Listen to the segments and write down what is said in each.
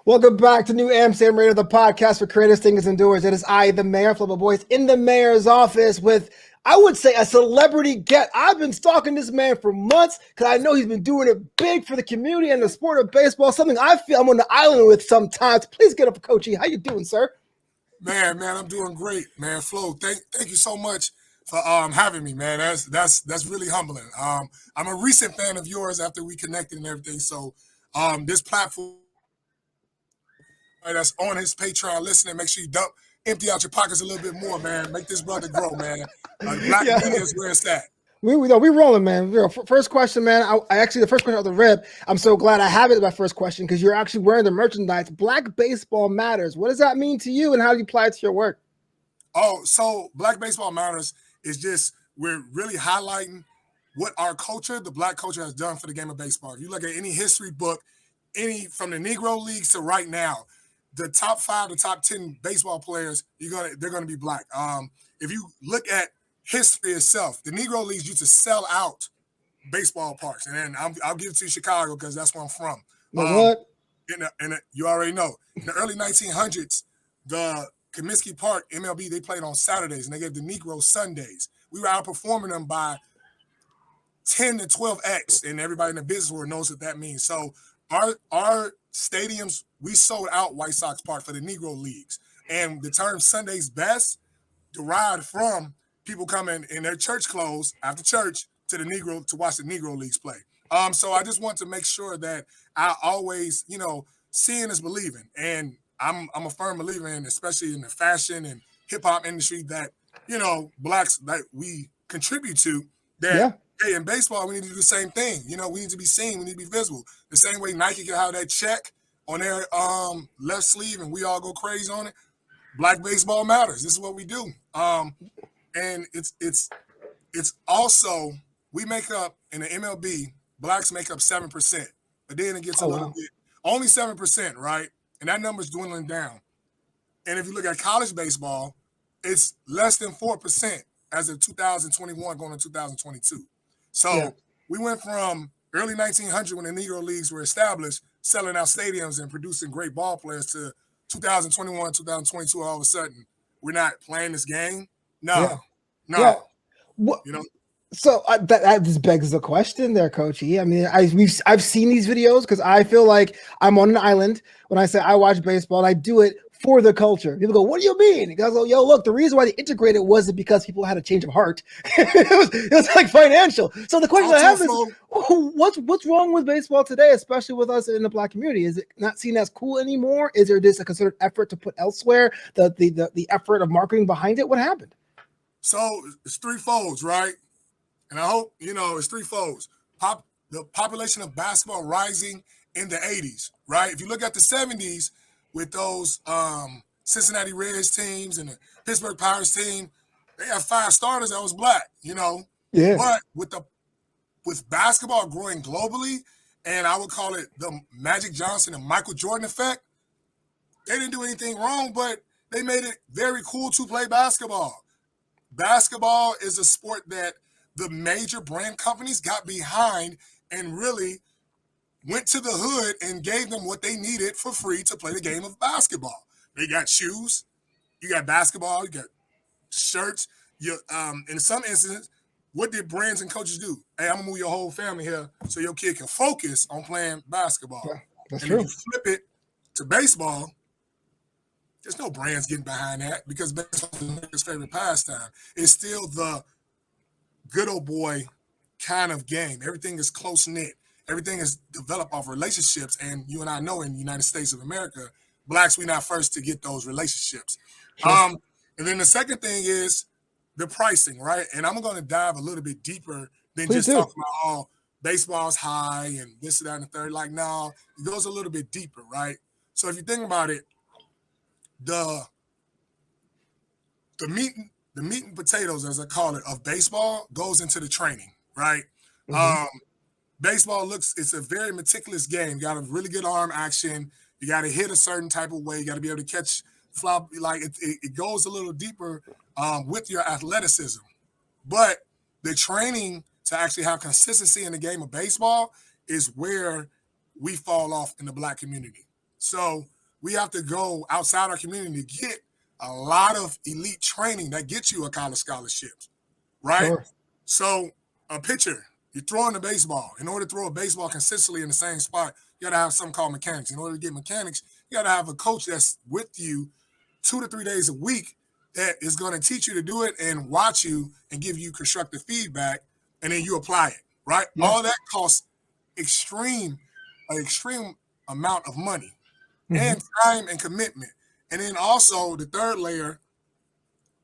Welcome back to New Amsterdam Radio, the podcast for creators, thinkers, and doers. It is I, the mayor, Flobo Boyce, in the mayor's office with, I would say, a celebrity guest. I've been stalking this man for months because I know he's been doing it big for the community and the sport of baseball, something I feel I'm on the island with sometimes. Please get up for Coachy. How you doing, sir? Man, I'm doing great, man. Flo, thank you so much for having me, man. That's really humbling. I'm a recent fan of yours after we connected and everything. So this platform that's on his Patreon listening, make sure you empty out your pockets a little bit more, man. Make this brother grow, man. The black Yeah. community is where it's at. We rolling, man. First question, man. I actually, the first question of the rib. I'm so glad I have it. My first question, because you're actually wearing the merchandise. Black baseball matters. What does that mean to you, and how do you apply it to your work? Oh, so Black Baseball Matters is just we're really highlighting what our culture, the black culture, has done for the game of baseball. If you look at any history book, any from the Negro leagues to right now, the top 5, the top 10 baseball players, they're gonna be black. If you look at history itself, the Negro leagues used to sell out baseball parks, and then I'll give it to Chicago because that's where I'm from. Like what? You already know, in the early 1900s, the Comiskey Park MLB, they played on Saturdays and they gave the Negroes Sundays. We were outperforming them by 10 to 12x, and everybody in the business world knows what that means. So our stadiums, we sold out White Sox Park for the Negro leagues, and the term Sunday's best derived from people coming in their church clothes after church to the Negro to watch the Negro leagues play. So I just want to make sure that I always, seeing is believing, and I'm a firm believer in, especially in the fashion and hip hop industry, that blacks that we contribute to. That Yeah. hey, in baseball we need to do the same thing. We need to be seen, we need to be visible. The same way Nike can have that check on their left sleeve, and we all go crazy on it. Black baseball matters. This is what we do. And it's also we make up in the MLB. Blacks make up 7%, but then it gets a Oh little wow. bit only 7%, right? And that number's dwindling down. And if you look at college baseball, it's less than 4% as of 2021 going to 2022. Yeah. So we went from early 1900 when the Negro Leagues were established, selling out stadiums and producing great ball players, to 2021, 2022. All of a sudden, we're not playing this game. No, Yeah. Yeah. no, What? you know. So that just begs the question, there, Coachy. I mean, I've seen these videos because I feel like I'm on an island when I say I watch baseball, and I do it for the culture. People go, "What do you mean?" Because yo, look, the reason why they integrated wasn't because people had a change of heart. it was like financial. So the question All I too have is, slow. what's wrong with baseball today, especially with us in the black community? Is it not seen as cool anymore? Is there just a concerted effort to put elsewhere the effort of marketing behind it? What happened? So it's three folds, right? And I hope it's three folds. The population of basketball rising in the 80s, right? If you look at the 70s with those Cincinnati Reds teams and the Pittsburgh Pirates team, they had 5 starters that was black. Yeah. But with basketball growing globally, and I would call it the Magic Johnson and Michael Jordan effect, they didn't do anything wrong, but they made it very cool to play basketball. Basketball is a sport that the major brand companies got behind and really went to the hood and gave them what they needed for free to play the game of basketball. They got shoes, you got basketball, you got shirts. In some instances, what did brands and coaches do? Hey, I'm gonna move your whole family here so your kid can focus on playing basketball. Yeah, that's And if true. you flip it to baseball, there's no brands getting behind that because baseball is America's favorite pastime. It's still the good old boy kind of game. Everything is close knit. Everything is developed off relationships. And you and I know in the United States of America, blacks, we're not first to get those relationships. Sure. And then the second thing is the pricing, right? And I'm going to dive a little bit deeper than Please just do. talking about, oh, baseball's high and this, that, and the third. Like, no, it goes a little bit deeper, right? So if you think about it, the the meat the meat and potatoes, as I call it, of baseball goes into the training, right? Hmm. Um, Baseball it's a very meticulous game. You got a really good arm action. You got to hit a certain type of way. You got to be able to catch fly. Like it goes a little deeper with your athleticism. But the training to actually have consistency in the game of baseball is where we fall off in the black community. So we have to go outside our community to get a lot of elite training that gets you a college scholarship, right? Sure. So a pitcher, you're throwing the baseball. In order to throw a baseball consistently in the same spot, you got to have something called mechanics. In order to get mechanics, you got to have a coach that's with you 2 to 3 days a week that is going to teach you to do it and watch you and give you constructive feedback, and then you apply it, right? Yeah. All that costs an extreme amount of money and time and commitment. And then also the third layer,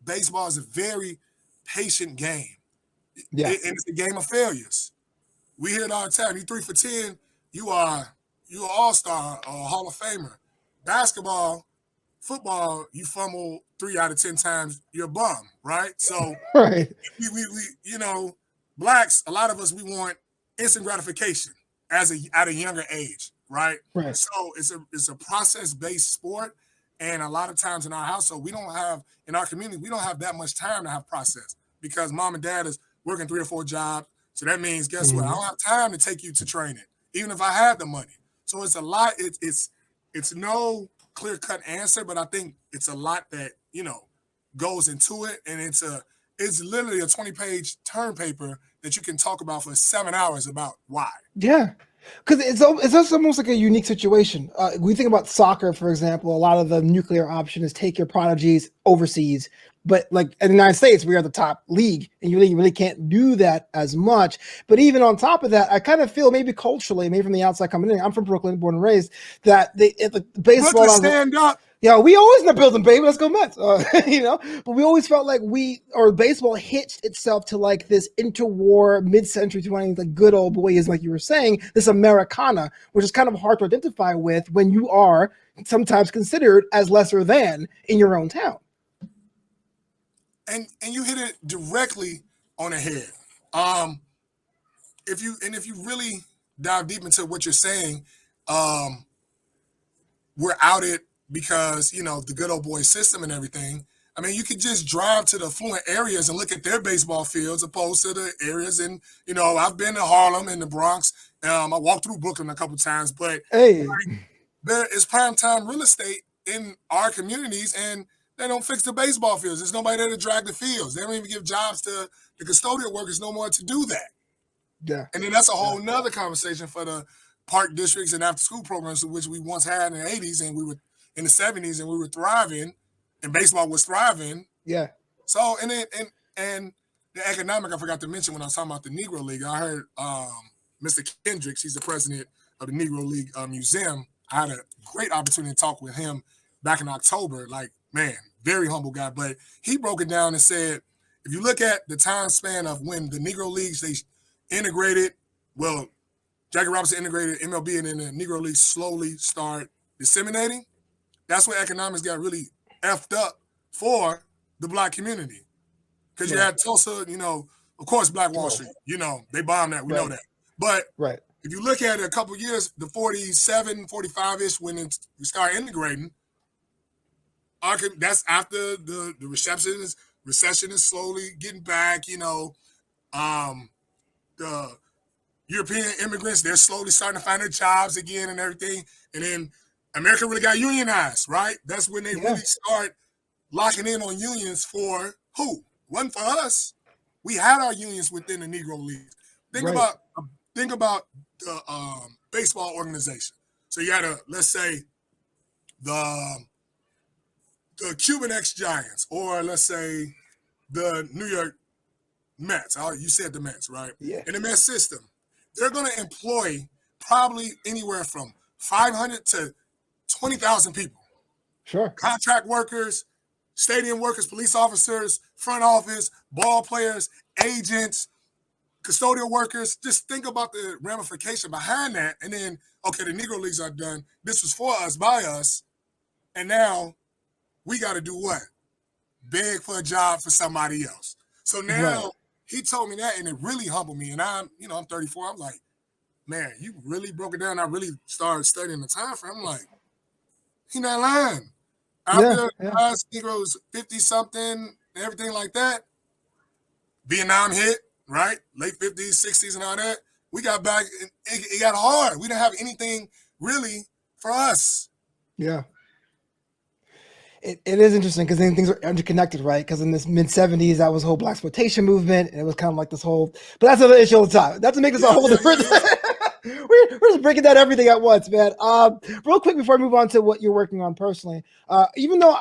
baseball is a very patient game. Yeah. And it's a game of failures. We hear it all the time. You 3 for 10, you are an all-star or a Hall of Famer. Basketball, football, you fumble 3 out of 10 times, you're a bum, right? So Right. we blacks, a lot of us, we want instant gratification at a younger age, right? Right. So it's a process-based sport. And a lot of times in our household, in our community, we don't have that much time to have process because mom and dad is working 3 or 4 jobs. So that means, guess what? I don't have time to take you to training, even if I had the money. So it's a lot. It's no clear-cut answer, but I think it's a lot that, goes into it. And it's literally a 20-page term paper that you can talk about for 7 hours about why. Yeah. Because it's almost like a unique situation. We think about soccer, for example. A lot of the nuclear option is take your prodigies overseas. But like in the United States, we are the top league, and you really can't do that as much. But even on top of that, I kind of feel maybe culturally, maybe from the outside coming in, I'm from Brooklyn, born and raised, that the baseball. Brooklyn, stand up. Yeah, we always in the building, baby. Let's go Mets. But we always felt like baseball hitched itself to like this interwar mid-century 20s, like good old boyism, like you were saying, this Americana, which is kind of hard to identify with when you are sometimes considered as lesser than in your own town. And you hit it directly on the head. If you really dive deep into what you're saying, we're outed because the good old boy system and everything. I mean, you could just drive to the affluent areas and look at their baseball fields opposed to the areas in, I've been to Harlem and the Bronx. I walked through Brooklyn a couple times, but there is primetime real estate in our communities, and they don't fix the baseball fields. There's nobody there to drag the fields. They don't even give jobs to the custodial workers no more to do that. Yeah. And then that's a whole nother conversation for the park districts and after school programs, which we once had in the 80s and we were in the 70s and we were thriving and baseball was thriving. Yeah. So, and the economic, I forgot to mention when I was talking about the Negro League, I heard Mr. Kendricks, he's the president of the Negro League Museum. I had a great opportunity to talk with him back in October. Like, man, very humble guy. But he broke it down and said, if you look at the time span of when the Negro Leagues, they integrated, well, Jackie Robinson integrated MLB, and then the Negro Leagues slowly start disseminating. That's where economics got really effed up for the black community. Because you had Tulsa, of course, Black Wall Street, they bombed that. We know that. But if you look at it a couple of years, the 47, 45-ish, when we start integrating, that's after the recession is slowly getting back. The European immigrants, they're slowly starting to find their jobs again and everything. And then America really got unionized, right? That's when they really start locking in on unions for who? Wasn't for us. We had our unions within the Negro Leagues. Think about the baseball organization. So you had let's say the Cuban ex-Giants, or let's say the New York Mets. You said the Mets, right? Yeah. In the Mets system, they're going to employ probably anywhere from 500 to 20,000 people. Sure. Contract workers, stadium workers, police officers, front office, ball players, agents, custodial workers. Just think about the ramification behind that. And then, okay, the Negro Leagues are done. This was for us, by us. And now we got to do what? Beg for a job for somebody else. So now he told me that, and it really humbled me. And I'm 34. I'm like, man, you really broke it down. I really started studying the time frame. I'm like, he not lying. After us Negroes 50-something and everything like that, Vietnam hit, right? Late 50s, 60s and all that. We got back, it got hard. We didn't have anything really for us. Yeah. It is interesting because then things are interconnected, right? Because in this mid '70s, that was the whole black exploitation movement, and it was kind of like this whole. But that's another issue all the time. Not to make this a Yeah, whole yeah, different. yeah, yeah. We're just breaking down everything at once, man. Real quick before I move on to what you're working on personally, even though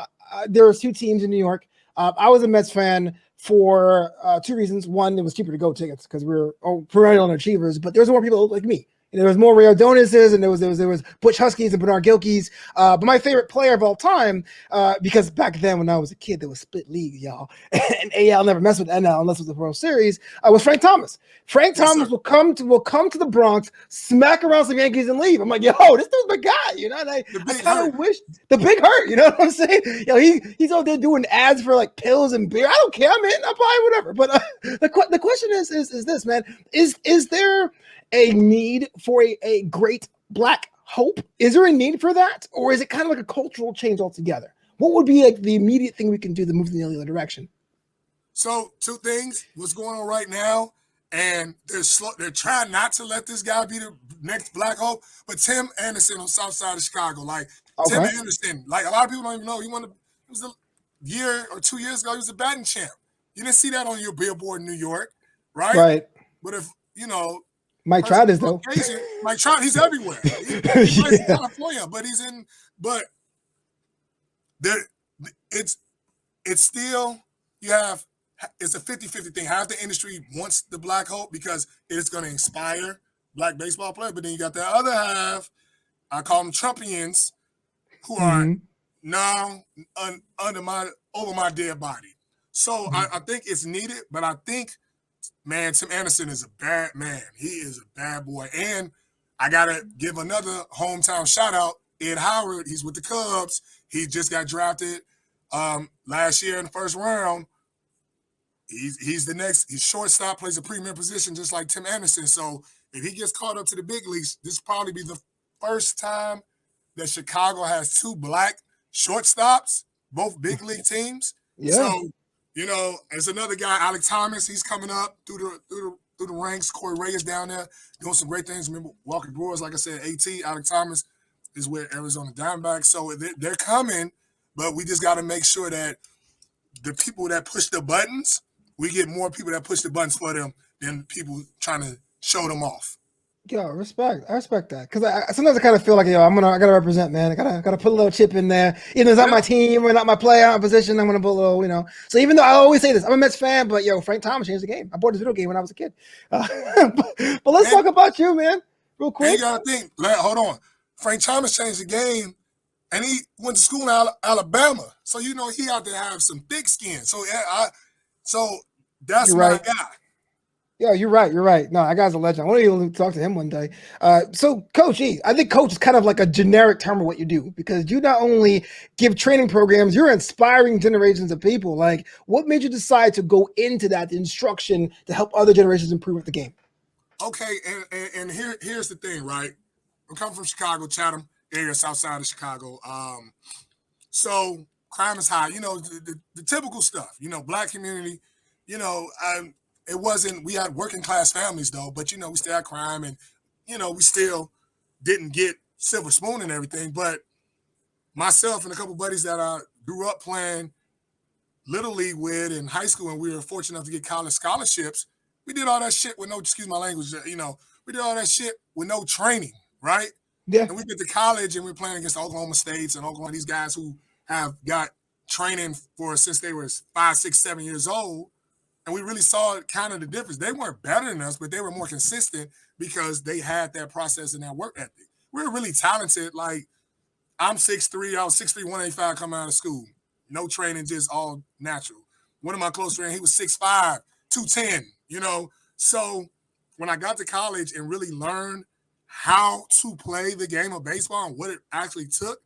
there was two teams in New York, I was a Mets fan for two reasons. One, it was cheaper to go tickets because we were perennial underachievers, but there was more people like me. There was more Ray Ordonez's, and there was Butch Huskies and Bernard Gilkeys. But my favorite player of all time, because back then when I was a kid, there was split leagues, y'all, and AL never messed with NL unless it was the World Series. Was Frank Thomas. Frank Yes, Thomas sir. will come to the Bronx, smack around some Yankees, and leave. I'm like, yo, this dude's my guy, you know. And The I big kind hurt. of wish the big hurt, you know what I'm saying? He's out there doing ads for like pills and beer. I don't care, man. I'll buy whatever. But the question is this, man? Is there a need for a great black hope? Is there a need for that? Or is it kind of like a cultural change altogether? What would be like the immediate thing we can do to move in the other direction? So two things, what's going on right now, and they're trying not to let this guy be the next Black Hope, but Tim Anderson on South Side of Chicago, like Tim Okay. Anderson, like a lot of people don't even know he was a year or 2 years ago, he was a batting champ. You didn't see that on your billboard in New York, right? Right. But if Mike person Trout is of though. Caucasian, Mike Trout, he's everywhere. He plays in Yeah. California, but but there, it's still, you have, it's a 50-50 thing. Half the industry wants the Black Hope because it's going to inspire black baseball players, but then you got the other half, I call them Trumpians, who are Mm-hmm. now over my dead body. So Mm-hmm. I think it's needed, but I think, man, Tim Anderson is a bad man. He is a bad boy. And I got to give another hometown shout out, Ed Howard. He's with the Cubs. He just got drafted last year in the first round. He's the next. He's shortstop, plays a premier position just like Tim Anderson. So if he gets caught up to the big leagues, this will probably be the first time that Chicago has two black shortstops, both big league teams. Yeah. So there's another guy, Alex Thomas. He's coming up through the ranks. Corey Ray is down there doing some great things. Remember Walker Brewers, like I said, AT. Alex Thomas is with Arizona Diamondbacks. So they're coming, but we just got to make sure that the people that push the buttons, we get more people that push the buttons for them than people trying to show them off. Yo, respect. I respect that because sometimes I kind of feel like I gotta represent, man. I gotta put a little chip in there. Even though it's not my Yeah. team or not my player, not my position, I'm gonna put a little. So even though I always say this, I'm a Mets fan, but Frank Thomas changed the game. I bought this video game when I was a kid. But let's And, talk about you, man, real and you quick. got to think, hold on. Frank Thomas changed the game, and he went to school in Alabama. So, he out there have some thick skin. So, so that's You're my right. guy. Yeah, you're right. You're right. No, that guy's a legend. I want to talk to him one day. So, Coach E, I think Coach is kind of like a generic term of what you do because you not only give training programs, you're inspiring generations of people. Like, what made you decide to go into that instruction to help other generations improve the game? Okay, and here's the thing, right? I'm coming from Chicago, Chatham area, south side of Chicago. So crime is high. The typical stuff. Black community. You know, um, it wasn't. We had working class families though, but we still had crime, and we still didn't get silver spoon and everything. But myself and a couple buddies that I grew up playing little league with in high school, and we were fortunate enough to get college scholarships. We did all that shit with no, excuse my language. We did all that shit with no training, right? Yeah. And we get to college and we're playing against the Oklahoma States and Oklahoma, these guys who have got training for since they were 5, 6, 7 years old. And we really saw kind of the difference. They weren't better than us, but they were more consistent because they had that process and that work ethic. We were really talented. Like, I'm 6'3", I was 6'3", 185 coming out of school. No training, just all natural. One of my close friends, he was 6'5", 210, So when I got to college and really learned how to play the game of baseball and what it actually took,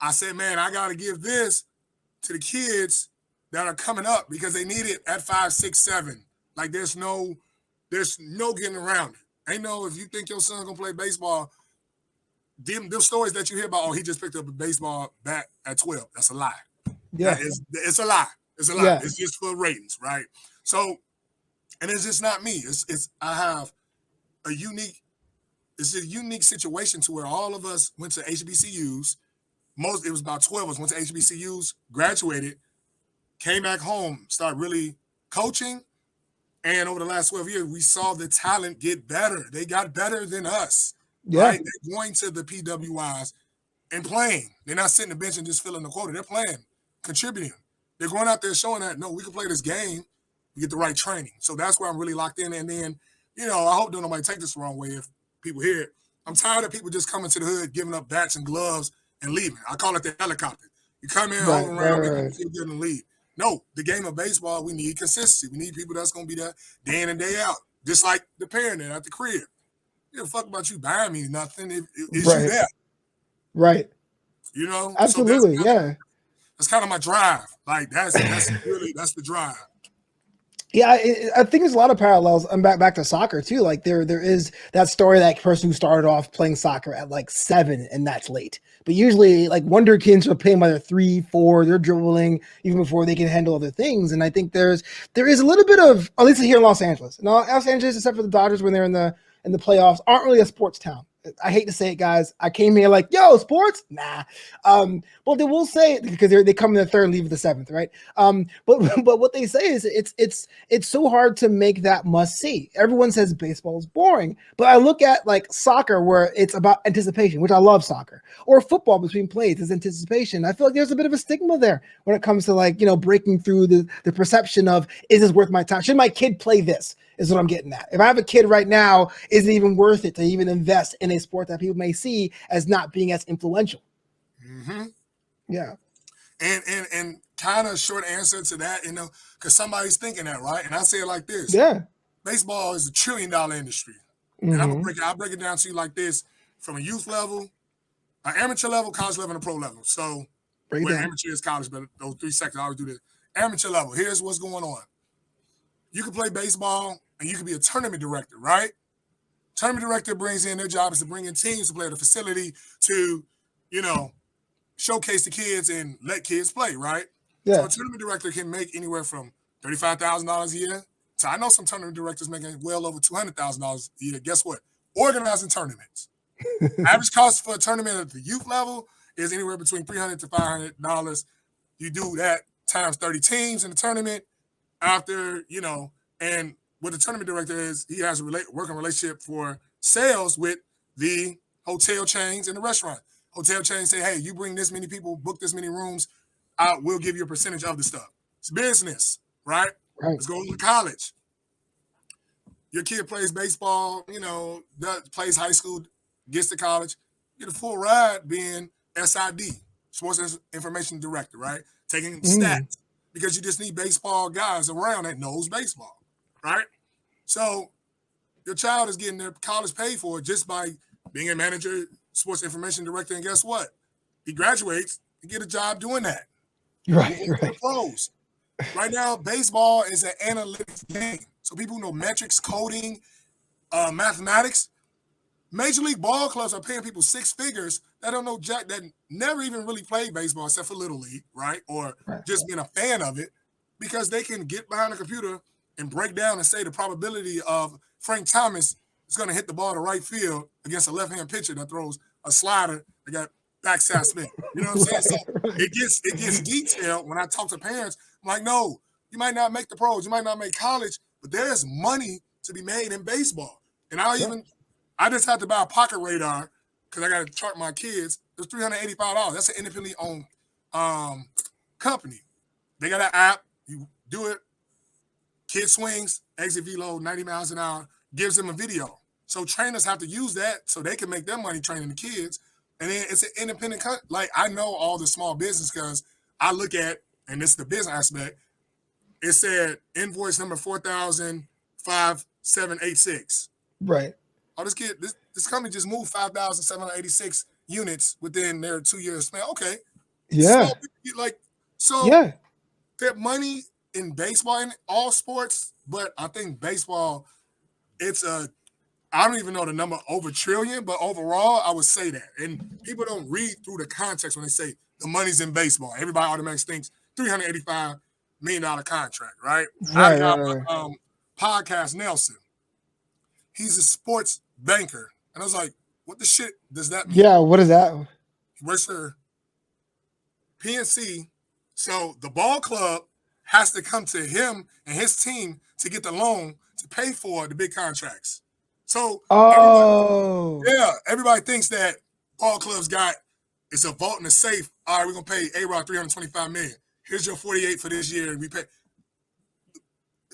I said, man, I got to give this to the kids that are coming up because they need it at 5, 6, 7. Like there's no getting around it. Ain't no, if you think your son gonna play baseball, them stories that you hear about, oh, he just picked up a baseball bat at 12. That's a lie. Yeah. It's a lie. It's a lie. Yeah. It's just for ratings, right? So, and it's just not me. I have it's a unique situation to where all of us went to HBCUs it was about 12 of us, went to HBCUs, graduated, came back home, started really coaching. And over the last 12 years, we saw the talent get better. They got better than us, Yeah. right? They're going to the PWIs and playing. They're not sitting on the bench and just filling the quota. They're playing, contributing. They're going out there showing that, no, we can play this game. We get the right training. So that's where I'm really locked in. And then, I hope don't nobody take this the wrong way if people hear it. I'm tired of people just coming to the hood, giving up bats and gloves and leaving. I call it the helicopter. You come in, hold around, make people feel good and leave. No, the game of baseball, we need consistency. We need people that's going to be there day in and day out, just like the parent at the crib. You don't fuck about you buying me nothing. It's you there. Right. So Absolutely. that's kind of my drive. Like that's the drive. Yeah, I think there's a lot of parallels. I'm back to soccer too. Like there is that story, that person who started off playing soccer at like 7, and that's late. But usually, like wonder kids are playing by their 3, 4. They're dribbling even before they can handle other things. And I think there is a little bit of, at least here in Los Angeles. Now, Los Angeles, except for the Dodgers when they're in the playoffs, aren't really a sports town. I hate to say it, guys. I came here like, yo, sports? Nah. But they will say, because they come in the 3rd, leave the 7th, right? But what they say is it's so hard to make that must see. Everyone says baseball is boring, but I look at like soccer where it's about anticipation, which I love soccer, or football between plays is anticipation. I feel like there's a bit of a stigma there when it comes to like, breaking through the perception of, is this worth my time? Should my kid play this? Is what I'm getting at. If I have a kid right now, is it even worth it to even invest in a sport that people may see as not being as influential? Mm-hmm. Yeah. And kind of short answer to that, because somebody's thinking that, right? And I say it like this. Yeah. Baseball is $1 trillion industry. Mm-hmm. And I'll break it down to you like this: from a youth level, an amateur level, college level, and a pro level. So where amateur is college, but those 3 sectors, I always do this. Amateur level, here's what's going on. You can play baseball and you can be a tournament director, right? Tournament director brings in, their job is to bring in teams to play at a facility to, showcase the kids and let kids play, right? Yeah. So a tournament director can make anywhere from $35,000 a year. So I know some tournament directors making well over $200,000 a year. Guess what? Organizing tournaments. Average cost for a tournament at the youth level is anywhere between $300 to $500. You do that times 30 teams in the tournament. After, and what the tournament director is, he has a working relationship for sales with the hotel chains and the restaurant. Hotel chains say, hey, you bring this many people, book this many rooms, we'll give you a percentage of the stuff. It's business, right? Let's go to college. Your kid plays baseball, plays high school, gets to college, get a full ride being SID, Sports Information Director, right? Taking stats. Because you just need baseball guys around that knows baseball, right? So your child is getting their college paid for just by being a manager, sports information director, and guess what? He graduates and get a job doing that. Right. Pros. Right now, baseball is an analytics game. So people who know metrics, coding, mathematics. Major league ball clubs are paying people 6 figures that don't know jack, that never even really played baseball except for Little League, right? Or just being a fan of it, because they can get behind the computer and break down and say the probability of Frank Thomas is going to hit the ball to right field against a left-hand pitcher that throws a slider that got backside spin. You know what I'm saying? So it gets detailed. When I talk to parents, I'm like, no, you might not make the pros, you might not make college, but there's money to be made in baseball. And I just had to buy a pocket radar because I got to chart my kids. It was $385. That's an independently owned company. They got an app. You do it. Kid swings, exit velo, 90 miles an hour, gives them a video. So trainers have to use that so they can make their money training the kids. And then it's an independent like I know all the small business because I look at, and this is the business aspect, it said invoice number 4,05786. Right. Oh, this company just moved 5,786 units within their 2-year span. Okay. Yeah. So that money in baseball and all sports, but I think baseball, I don't even know the number over $1 trillion, but overall, I would say that. And people don't read through the context when they say the money's in baseball. Everybody automatically thinks $385 million contract, right? I got podcast Nelson. He's a sports banker. And I was like, what the shit does that mean? Yeah, what is that? He works for PNC. So the ball club has to come to him and his team to get the loan to pay for the big contracts. So Oh, everybody thinks that ball clubs got it's a vault in the safe. All right, we're gonna pay A-Rod $325 million. Here's your 48 for this year, and we pay.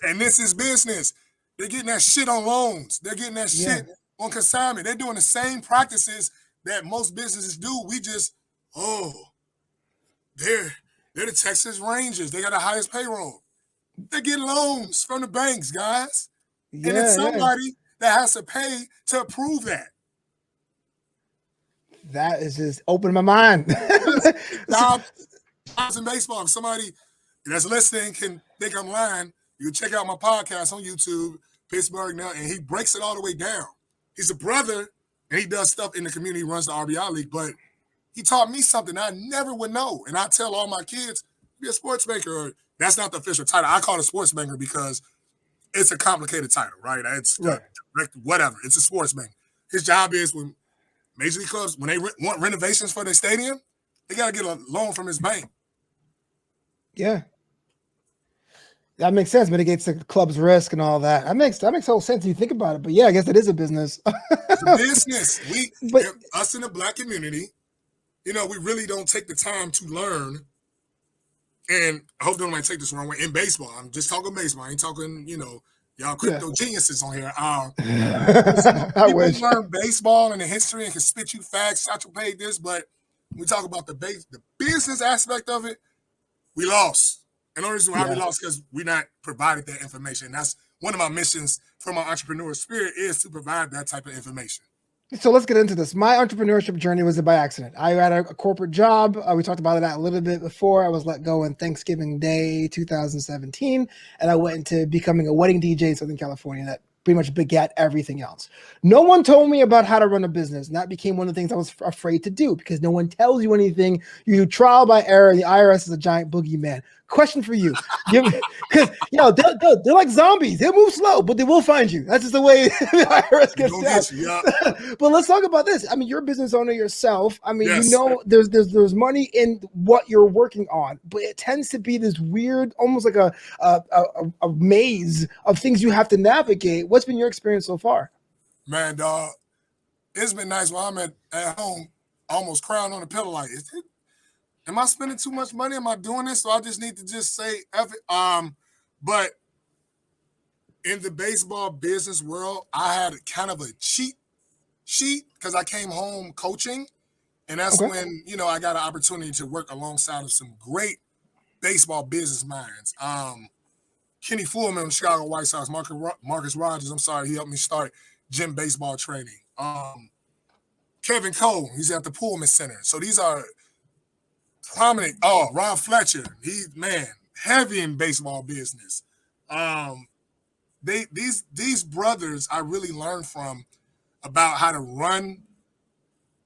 And this is business. They're getting that shit on loans. They're getting that shit on consignment. They're doing the same practices that most businesses do. We just, they're the Texas Rangers. They got the highest payroll. They're getting loans from the banks, guys. And it's somebody that has to pay to approve that. That is just opening my mind. Jobs in baseball. If somebody that's listening can think I'm lying, you can check out my podcast on YouTube, Pittsburgh Now, and he breaks it all the way down. He's a brother, and he does stuff in the community, he runs the RBI League, but he taught me something I never would know. And I tell all my kids, be a sports banker. That's not the official title. I call it sports banker because it's a complicated title, right? It's whatever. It's a sports banker. His job is when Major League clubs, when they want renovations for their stadium, they got to get a loan from his bank. Yeah. That makes sense. Mitigates the club's risk and all that. That makes whole sense if you think about it. But yeah, I guess it is a business. It's a business. Us in the Black community, we really don't take the time to learn. And I hope nobody take this the wrong way. In baseball, I'm just talking baseball. I ain't talking, y'all crypto geniuses on here. People learn baseball and the history and can spit you facts. Satchel paid this, but when we talk about the business aspect of it, we lost. And the only reason why we lost because we not provided that information. That's one of my missions for my entrepreneur spirit is to provide that type of information. So let's get into this. My entrepreneurship journey was by accident. I had a corporate job. We talked about that a little bit before. I was let go on Thanksgiving Day 2017, and I went into becoming a wedding DJ in Southern California. That pretty much begat everything else. No one told me about how to run a business, and that became one of the things I was afraid to do because no one tells you anything. You do trial by error, and the IRS is a giant boogeyman. Question for you, because they're like zombies. They move slow, but they will find you. That's just the way the IRS gets down. But let's talk about this. I mean, you're a business owner yourself. I mean, there's money in what you're working on, but it tends to be this weird, almost like a maze of things you have to navigate. What's been your experience so far? Man, dog, it's been nice while I'm at home, almost crying on the pillow like, am I spending too much money? Am I doing this? So I just need to just say F it. But in the baseball business world, I had kind of a cheat sheet because I came home coaching. And that's when, I got an opportunity to work alongside of some great baseball business minds. Kenny Fullman, Chicago White Sox, Marcus Rogers, he helped me start gym baseball training. Kevin Cole, he's at the Pullman Center. So these are prominent. Ron Fletcher, heavy in baseball business. These brothers I really learned from about how to run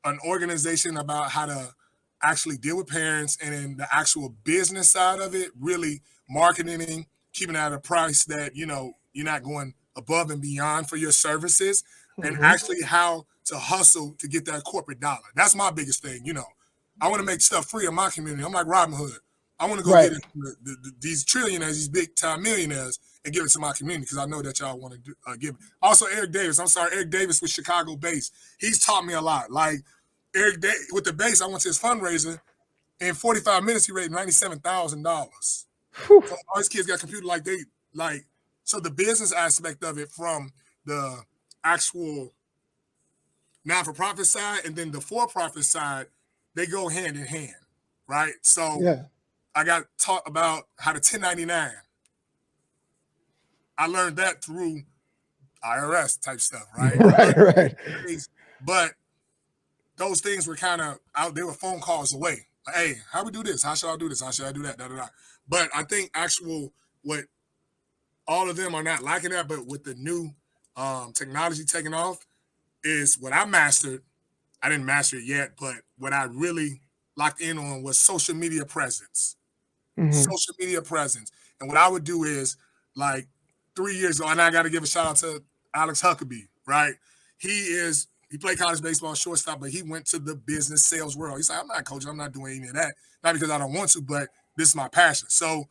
an organization, about how to actually deal with parents, and then the actual business side of it, really marketing, keeping it at a price that, you're not going above and beyond for your services, and actually how to hustle to get that corporate dollar. That's my biggest thing, I want to make stuff free in my community. I'm like Robin Hood. I want to go get these trillionaires, these big-time millionaires, and give it to my community because I know that y'all want to give it. Also, Eric Davis with Chicago Base. He's taught me a lot. Like, with the base, I went to his fundraiser. In 45 minutes, he raised $97,000. So all his kids got computer so the business aspect of it from the actual not-for-profit side and then the for-profit side, they go hand in hand, right? So I got taught about how to 1099. I learned that through IRS type stuff, right? Right. But those things were kind of out. They were phone calls away. Like, hey, how we do this? How should I do this? How should I do that? Da, da, da. But I think what all of them are not liking that, but with the new technology taking off is what I mastered. I didn't master it yet, but what I really locked in on was social media presence. Social media presence. And what I would do is, like 3 years ago, and I got to give a shout out to Alex Huckabee, right? He is He played college baseball, shortstop, but he went to the business sales world. He's like, I'm not coaching. I'm not doing any of that. Not because I don't want to, but this is my passion. So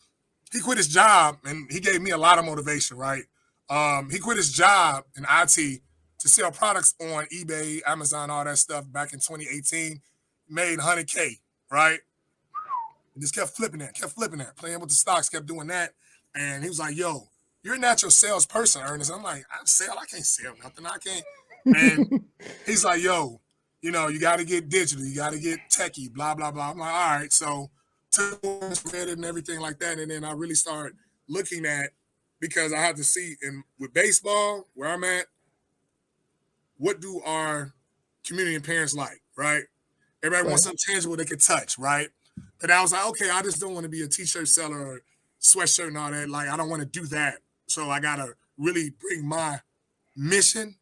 he quit his job, and he gave me a lot of motivation, right? He quit his job in IT to sell products on eBay, Amazon, all that stuff back in 2018. Made 100K, right? And just kept flipping that, playing with the stocks, kept doing that. And he was like, yo, you're a natural salesperson, Ernest. I'm like, I can't sell nothing. I can't. And he's like, yo, you know, you got to get digital. You got to get techie, blah, blah, blah. I'm like, all right. So read it and everything like that. And then I really started looking at, because I have to see, and with baseball, where I'm at, what do our community and parents like, right? Everybody wants something tangible they can touch, right? But I was like, okay, I just don't want to be a t-shirt seller or sweatshirt and all that. Like, I don't want to do that. So I got to really bring my mission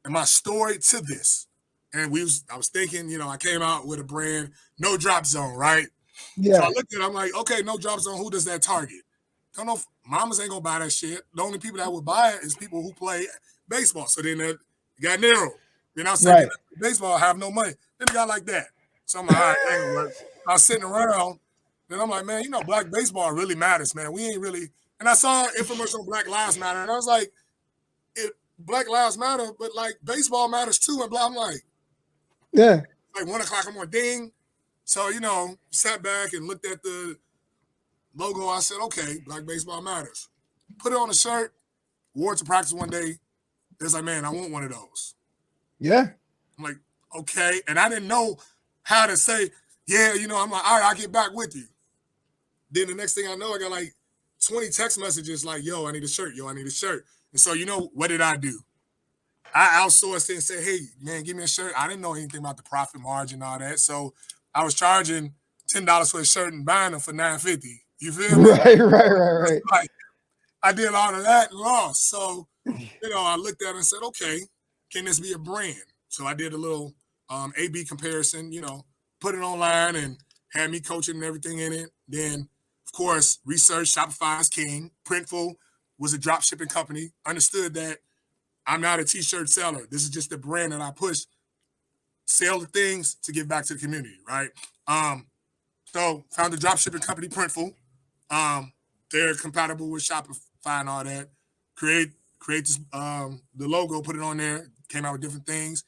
and my story to this. And I was thinking, you know, I came out with a brand, No Drop Zone, right? Yeah. So I looked at it, I'm like, okay, No Drop Zone, who does that target? Don't know, mamas ain't gonna buy that shit. The only people that would buy it is people who play baseball. So then it got narrowed. Then I was saying, baseball have no money. Then it got like that. So I'm like, all right, that ain't work. I was sitting around, then I'm like, man, you know, black baseball really matters, man. We ain't really, and I saw an infomercial on Black Lives Matter, and I was like, Black Lives Matter, but like baseball matters too. And I'm like, yeah. Like 1 o'clock, I'm on ding. So, you know, sat back and looked at the logo. I said, okay, black baseball matters. Put it on a shirt, wore it to practice one day. It's like, man, I want one of those. Yeah. I'm like, okay. And I didn't know how to say, yeah, you know, I'm like, all right, I'll get back with you. Then the next thing I know, I got like 20 text messages like, yo, I need a shirt. Yo, I need a shirt. And so, you know, what did I do? I outsourced it and said, hey, man, give me a shirt. I didn't know anything about the profit margin and all that. So I was charging $10 for a shirt and buying them for $9.50. You feel me? Right. Like, I did all of that and lost. So, you know, I looked at it and said, okay, can this be a brand? So I did a little A-B comparison, you know, put it online and had me coaching and everything in it. Then, of course, research, Shopify is king. Printful was a drop shipping company. Understood that I'm not a t-shirt seller. This is just the brand that I push. Sell the things to give back to the community, right? So found a drop shipping company, Printful. They're compatible with Shopify and all that. Create this, the logo, put it on there. Came out with different things.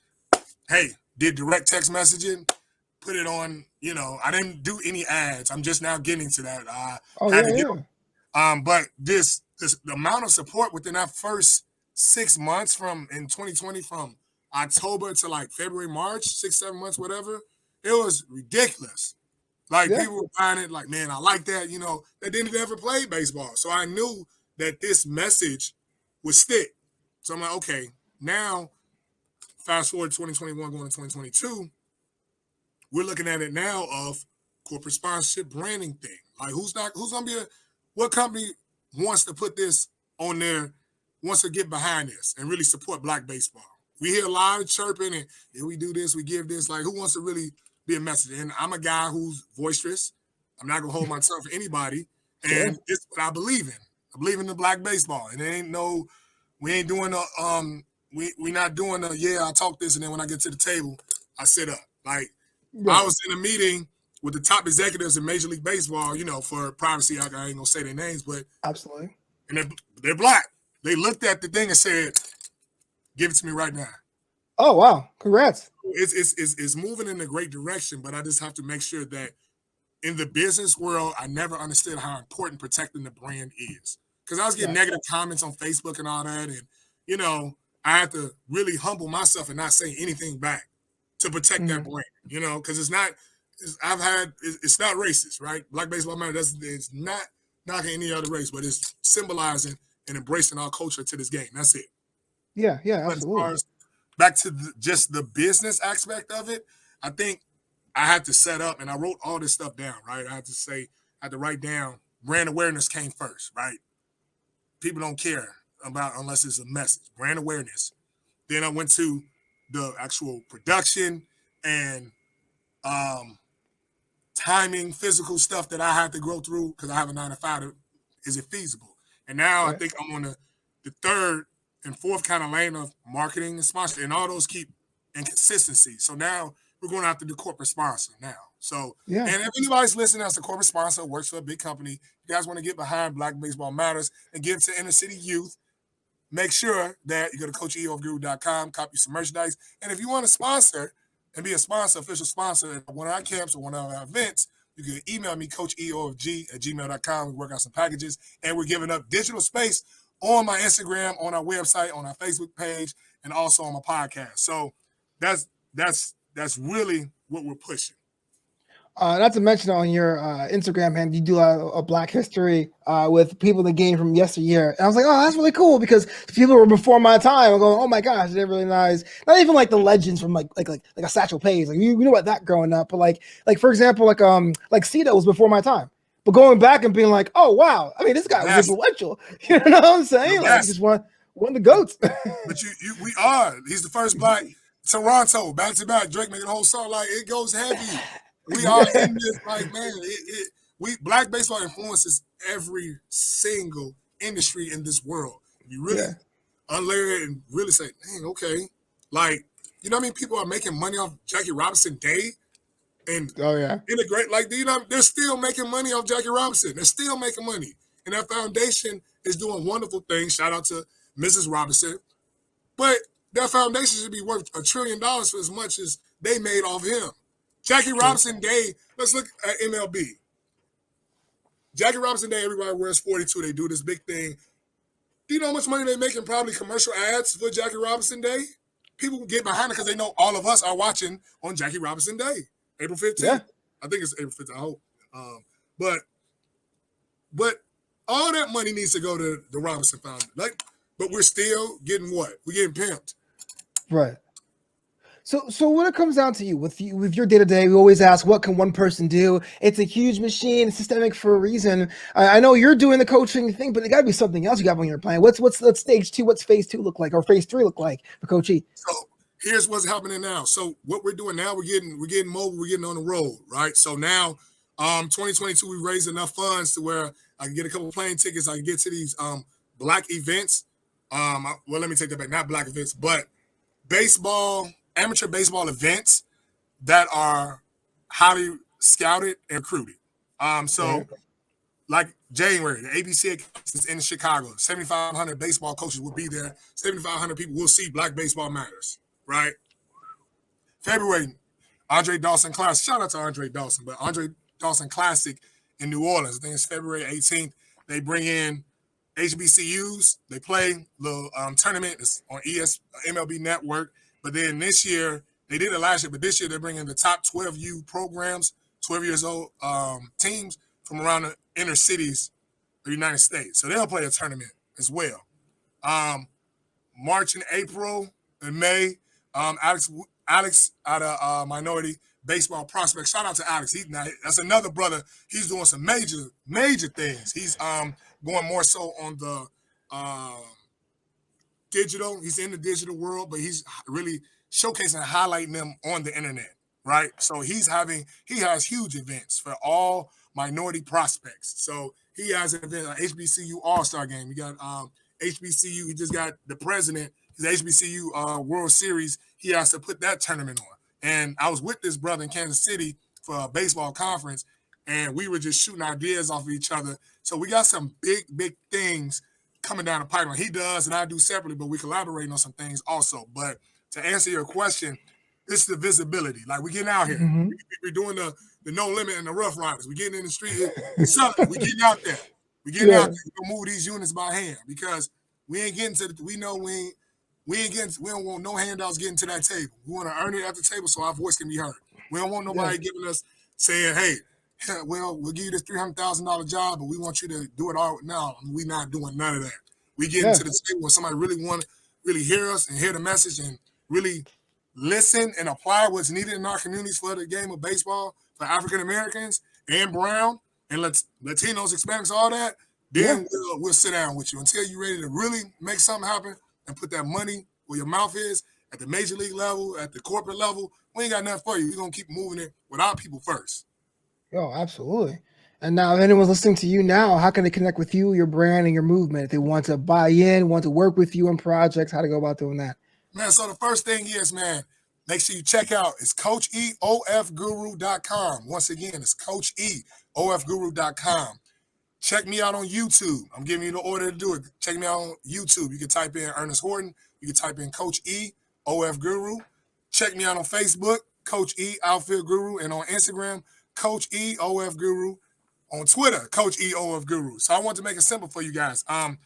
Hey, did direct text messaging. Put it on. You know, I didn't do any ads. I'm just now getting to that. But the amount of support within that first 6 months in 2020, from October to like February, March, 6-7 months, whatever, it was ridiculous. Like people were buying it, like, man, I like that. You know, they didn't ever play baseball, so I knew that this message would stick. So I'm like, okay, now fast forward 2021 going to 2022, we're looking at it now of corporate sponsorship branding thing. Like, who's gonna be what company wants to put this on there, wants to get behind this and really support black baseball? We hear a lot of chirping and we do this, we give this. Like, who wants to really be a message? And I'm a guy who's boisterous. I'm not gonna hold my tongue for anybody. And it's what I believe in. I believe in the black baseball. And we ain't doing we not doing I talk this and then when I get to the table, I sit up. Like, I was in a meeting with the top executives in Major League Baseball, you know, for privacy, I ain't gonna say their names, but absolutely. And they're black. They looked at the thing and said, give it to me right now. Oh, wow. Congrats. It's moving in a great direction, but I just have to make sure that in the business world, I never understood how important protecting the brand is. Because I was getting negative comments on Facebook and all that. And, you know, I had to really humble myself and not say anything back to protect that brand, you know, because it's not racist, right? Black Baseball Matter, it's not knocking any other race, but it's symbolizing and embracing our culture to this game. That's it. Yeah, absolutely. As far as back to just the business aspect of it, I think I had to set up, and I wrote all this stuff down, right? I had to write down, brand awareness came first, right? People don't care about unless it's a message. Brand awareness. Then I went to the actual production and timing, physical stuff that I had to go through because I have a 9-to-5. Is it feasible? And now I think I'm on the third and fourth kind of lane of marketing and sponsorship, and all those keep and consistency. So now we're going after the corporate sponsor now. So, Yeah. and if anybody's listening as a corporate sponsor, works for a big company, you guys want to get behind Black Baseball Matters and give to inner city youth, make sure that you go to coacheofguru.com, copy some merchandise. And if you want to sponsor and be a sponsor, official sponsor at one of our camps or one of our events, you can email me, coacheofg@gmail.com. We work out some packages, and we're giving up digital space on my Instagram, on our website, on our Facebook page, and also on my podcast. So that's really what we're pushing. Not to mention on your Instagram hand, you do a Black history with people that came from yesteryear. And I was like, oh, that's really cool because people were before my time. I'm going, oh my gosh, they're really nice. Not even like the legends from like a Satchel Paige. Like you knew about that growing up, but like for example, like Cito was before my time. But going back and being like, oh wow, I mean, this guy was influential. You know what I'm saying? Like he just won the GOATs. But we are. He's the first Black Toronto back to back. Drake making a whole song like it goes heavy. We are in this, like, man, Black baseball influences every single industry in this world. You really unlayer it and really say, dang, okay. Like, you know what I mean? People are making money off Jackie Robinson Day. And integrate, like, you know, they're still making money off Jackie Robinson. They're still making money. And that foundation is doing wonderful things. Shout out to Mrs. Robinson. But that foundation should be worth $1 trillion for as much as they made off him. Jackie Robinson Day, let's look at MLB. Jackie Robinson Day, everybody wears 42. They do this big thing. Do you know how much money they make in probably commercial ads for Jackie Robinson Day? People get behind it because they know all of us are watching on Jackie Robinson Day, April 15th. Yeah. I think it's April 15th, I hope. But all that money needs to go to the Robinson Foundation. But we're still getting what? We're getting pimped. Right. So when it comes down to you, with your day-to-day, we always ask, what can one person do? It's a huge machine, it's systemic for a reason. I know you're doing the coaching thing, but there got to be something else you got on your plan. What's stage 2, what's phase 2 look like, or phase 3 look like for Coach E? So here's what's happening now. So what we're doing now, we're getting mobile, we're getting on the road, right? So now, 2022, we raised enough funds to where I can get a couple plane tickets, I can get to these Black events. Well, let me take that back, not Black events, but amateur baseball events that are highly scouted and recruited. Like January, the ABCA is in Chicago. 7,500 baseball coaches will be there. 7,500 people will see Black Baseball Matters, right? February, Andre Dawson Classic. Shout out to Andre Dawson, but Andre Dawson Classic in New Orleans. I think it's February 18th. They bring in HBCUs. They play the tournament. It's on MLB Network. But then this year, they did it last year, but this year they're bringing the top 12U programs, 12 years old teams from around the inner cities of the United States. So they'll play a tournament as well. March and April and May, Alex out of Minority Baseball Prospect. Shout out to Alex. That's another brother. He's doing some major things. He's going more so on the digital. He's in the digital world, but he's really showcasing and highlighting them on the internet, right? So he has huge events for all minority prospects. So he has an event, an HBCU All-Star Game. We got HBCU. He just got the president, his HBCU World Series. He has to put that tournament on. And I was with this brother in Kansas City for a baseball conference, and we were just shooting ideas off of each other. So we got some big things coming down the pipeline. He does, and I do separately, but we collaborate on some things also. But to answer your question, this is the visibility. Like, we're getting out here. Mm-hmm. We're doing the No Limit and the Rough Riders. We're getting in the street. We're getting out there. We're getting out there. We're gonna move these units by hand because we ain't getting to we don't want no handouts getting to that table. We want to earn it at the table so our voice can be heard. We don't want nobody giving us saying, hey, well, we'll give you this $300,000 job, but we want you to do it all now. We're not doing none of that. We get into the table when somebody really hear us and hear the message and really listen and apply what's needed in our communities for the game of baseball for African Americans and brown and Latinos, Hispanics, all that. Then we'll sit down with you until you're ready to really make something happen and put that money where your mouth is at the major league level, at the corporate level. We ain't got nothing for you. We're going to keep moving it with our people first. Oh, absolutely. And now if anyone's listening to you now, how can they connect with you, your brand, and your movement? If they want to buy in, want to work with you on projects, how to go about doing that? Man, so the first thing is, man, make sure you check out. It's CoachEOFGuru.com. Once again, it's CoachEOFGuru.com. Check me out on YouTube. I'm giving you the order to do it. Check me out on YouTube. You can type in Ernest Horton. You can type in Coach E, OF Guru. Check me out on Facebook, Coach E, Outfield Guru. And on Instagram, Coach E, OF Guru. On Twitter, Coach E, OF Guru. So I want to make it simple for you guys. My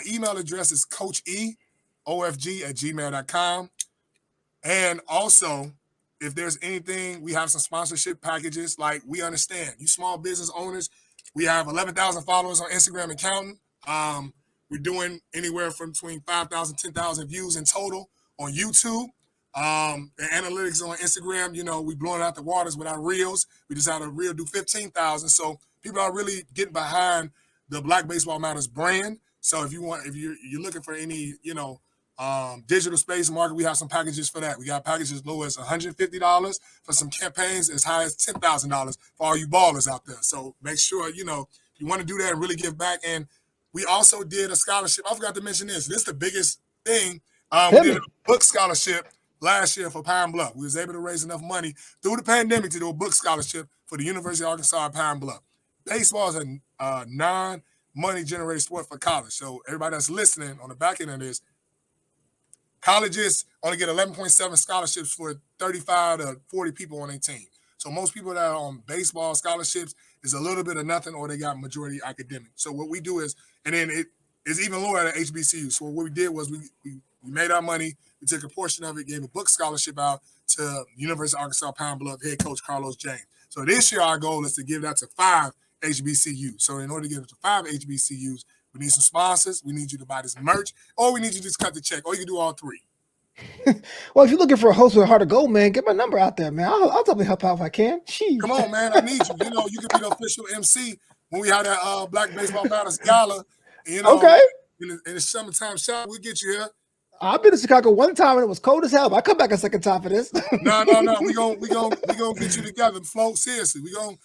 email address is coacheofg@gmail.com. And also, if there's anything, we have some sponsorship packages. Like, we understand you small business owners. We have 11,000 followers on Instagram and counting. We're doing anywhere from between 5,000, 10,000 views in total on YouTube. The analytics on Instagram, we blowing out the waters with our reels. We just had a reel do 15,000. So people are really getting behind the Black Baseball Matters brand. So if you're looking for any, digital space market, we have some packages for that. We got packages as low as $150 for some campaigns, as high as $10,000 for all you ballers out there. So make sure, you want to do that and really give back. And we also did a scholarship. I forgot to mention this. This is the biggest thing. We did a book scholarship last year for Pine Bluff. We was able to raise enough money through the pandemic to do a book scholarship for the University of Arkansas at Pine Bluff. Baseball is a non-money generated sport for college. So everybody that's listening on the back end of this, colleges only get 11.7 scholarships for 35 to 40 people on their team. So most people that are on baseball scholarships is a little bit of nothing, or they got majority academic. So what we do is, and then it is even lower at HBCU. So what we did was we made our money. We took a portion of it, gave a book scholarship out to University of Arkansas Pine Bluff head coach Carlos James. So this year our goal is to give that to 5 HBCUs. So in order to give it to 5 HBCUs, we need some sponsors. We need you to buy this merch, or we need you to just cut the check, or you can do all 3. Well, if you're looking for a host with a heart of gold, man, get my number out there, man. I'll definitely help out if I can. Jeez. Come on, man. I need you. You can be the official MC when we have that Black Baseball Matters Gala. Okay. In the summertime shop, we'll get you here. I've been to Chicago one time and it was cold as hell, but I come back a second time for this. No. We gonna get you together, Flo. Seriously, we got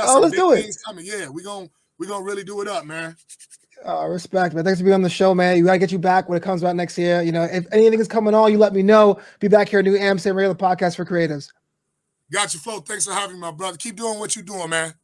some big things coming. Yeah, we gonna really do it up, man. Respect, man. Thanks for being on the show, man. You gotta get you back when it comes out next year. If anything is coming on, you let me know. Be back here, new Amsterdam Radio, the podcast for creatives. Got you, Flo. Thanks for having me, my brother. Keep doing what you're doing, man.